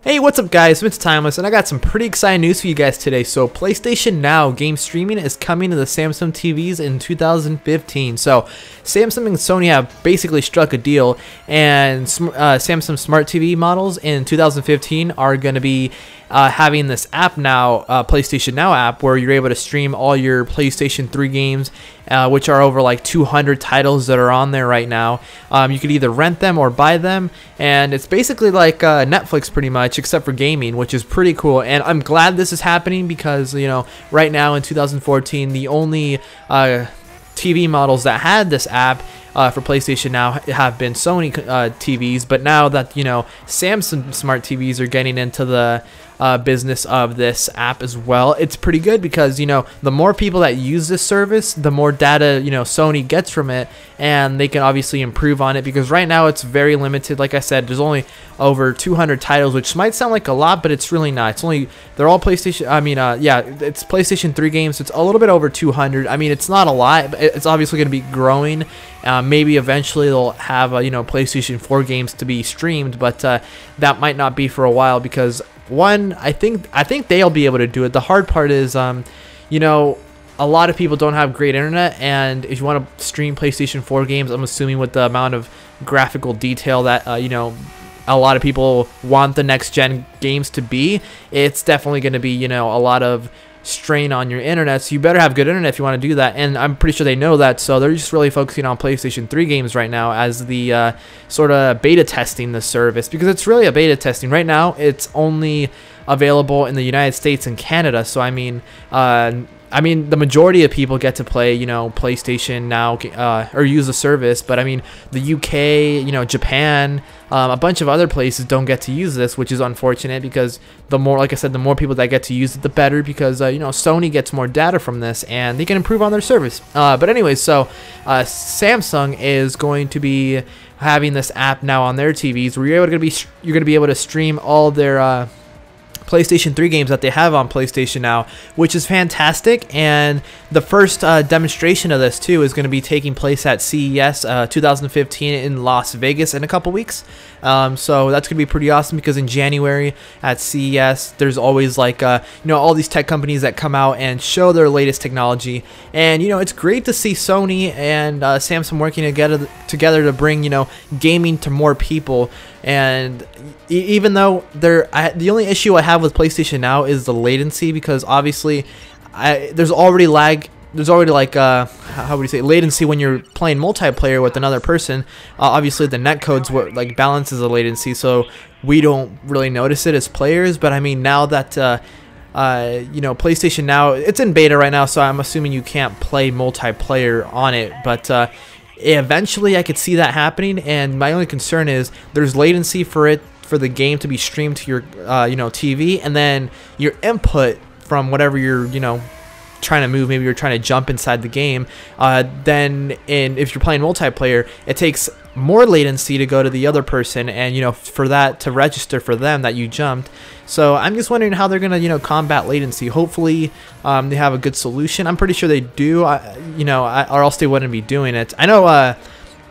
Hey, what's up guys, it's Timeless, and I got some pretty exciting news for you guys today. So PlayStation Now game streaming is coming to the Samsung TVs in 2015. So Samsung and Sony have basically struck a deal, and Samsung Smart TV models in 2015 are going to be having this app now, PlayStation Now app, where you're able to stream all your PlayStation 3 games, which are over like 200 titles that are on there right now. You could either rent them or buy them, and it's basically like Netflix pretty much, except for gaming, which is pretty cool. And I'm glad this is happening because, you know, right now in 2014, the only TV models that had this app for PlayStation Now have been Sony TVs, but now that, you know, Samsung Smart TVs are getting into the business of this app as well, it's pretty good because, you know, the more people that use this service, the more data, you know, Sony gets from it, and they can obviously improve on it, because right now it's very limited. Like I said, there's only over 200 titles, which might sound like a lot, but it's really not. It's only, they're all PlayStation, yeah, it's PlayStation 3 games, so it's a little bit over 200. I mean, it's not a lot, but it's obviously going to be growing. Maybe eventually they'll have, you know, PlayStation 4 games to be streamed, but that might not be for a while, because one, I think they'll be able to do it. The hard part is, you know, a lot of people don't have great internet, and if you want to stream PlayStation 4 games, I'm assuming with the amount of graphical detail that, you know, a lot of people want the next gen games to be, it's definitely going to be, you know, a lot of strain on your internet, so you better have good internet if you want to do that. And I'm pretty sure they know that, so they're just really focusing on PlayStation 3 games right now as the sort of beta testing the service, because it's really a beta testing right now. It's only available in the United States and Canada, so I mean the majority of people get to play, you know, PlayStation Now or use the service, but I mean the UK, you know, Japan, a bunch of other places don't get to use this, which is unfortunate, because the more, like I said, the more people that get to use it, the better, because you know, Sony gets more data from this and they can improve on their service. But anyways, so Samsung is going to be having this app now on their TVs, where you're going to be able to stream all their PlayStation 3 games that they have on PlayStation Now, which is fantastic. And the first demonstration of this too is going to be taking place at CES 2015 in Las Vegas in a couple weeks. So that's going to be pretty awesome, because in January at CES, there's always like you know, all these tech companies that come out and show their latest technology. And you know, it's great to see Sony and Samsung working together to bring, you know, gaming to more people. And even though the only issue I have with PlayStation Now is the latency, because obviously there's already like how would you say, latency when you're playing multiplayer with another person. Obviously the netcode's what like balances the latency, so we don't really notice it as players. But I mean, now that you know, PlayStation Now, it's in beta right now, so I'm assuming you can't play multiplayer on it, but eventually I could see that happening. And my only concern is there's latency for the game to be streamed to your you know, TV, and then your input from whatever you're, you know, trying to move, maybe you're trying to jump inside the game, then if you're playing multiplayer, it takes more latency to go to the other person, and you know, for that to register for them that you jumped. So I'm just wondering how they're gonna, you know, combat latency. Hopefully they have a good solution. I'm pretty sure they do, you know, or else they wouldn't be doing it. I know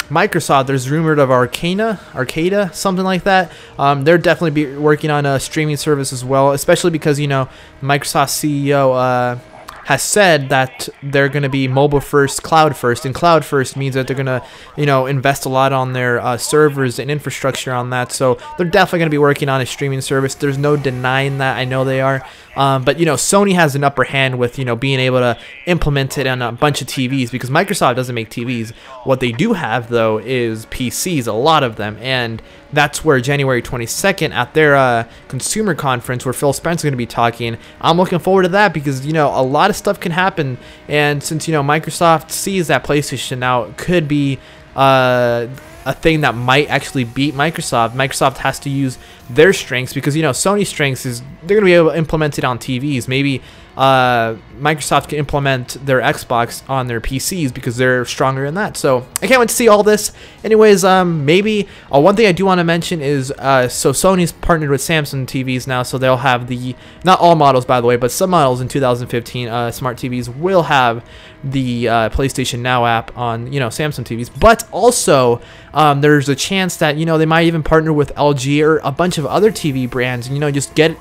Microsoft, there's rumored of Arcada, something like that. They're definitely be working on a streaming service as well, especially because, you know, Microsoft's CEO has said that they're going to be mobile first, cloud first, and cloud first means that they're going to, you know, invest a lot on their servers and infrastructure on that. So they're definitely going to be working on a streaming service. There's no denying that. I know they are. But you know, Sony has an upper hand with, you know, being able to implement it on a bunch of TVs, because Microsoft doesn't make TVs. What they do have though is PCs, a lot of them, and that's where January 22nd at their consumer conference, where Phil Spencer's going to be talking. I'm looking forward to that, because you know, a lot of stuff can happen, and since, you know, Microsoft sees that PlayStation Now could be a thing that might actually beat Microsoft has to use their strengths, because, you know, Sony's strengths is they're going to be able to implement it on TVs. Maybe Microsoft can implement their Xbox on their PCs, because they're stronger in that. So I can't wait to see all this. Anyways, maybe one thing I do want to mention is so Sony's partnered with Samsung TVs now, so they'll have the, not all models by the way, but some models in 2015 smart TVs will have the PlayStation Now app on, you know, Samsung TVs. But also There's a chance that, you know, they might even partner with LG or a bunch of other TV brands, and, you know, just get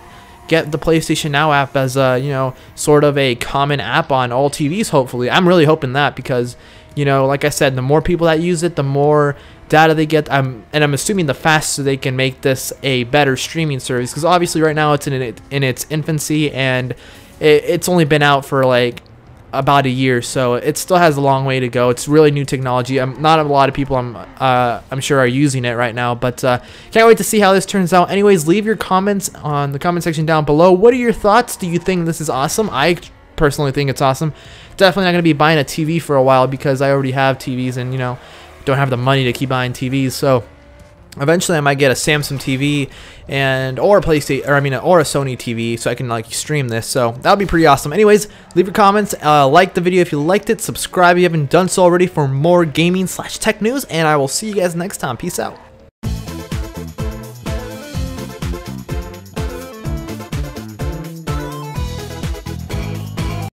the PlayStation Now app as a, you know, sort of a common app on all TVs. Hopefully, I'm really hoping that, because, you know, like I said, the more people that use it, the more data they get. And I'm assuming the faster they can make this a better streaming service, because obviously right now it's in its infancy, and it's only been out for like about a year, so it still has a long way to go. It's really new technology. Not a lot of people I'm sure are using it right now, but can't wait to see how this turns out. Anyways, leave your comments on the comment section down below. What are your thoughts? Do you think this is awesome? I personally think it's awesome. Definitely not going to be buying a TV for a while, because I already have TVs, and, you know, don't have the money to keep buying TVs. So eventually I might get a Samsung TV or a PlayStation, or a Sony TV, so I can like stream this. So that would be pretty awesome. Anyways, leave your comments, like the video if you liked it, subscribe if you haven't done so already for more gaming / tech news, and I will see you guys next time. Peace out.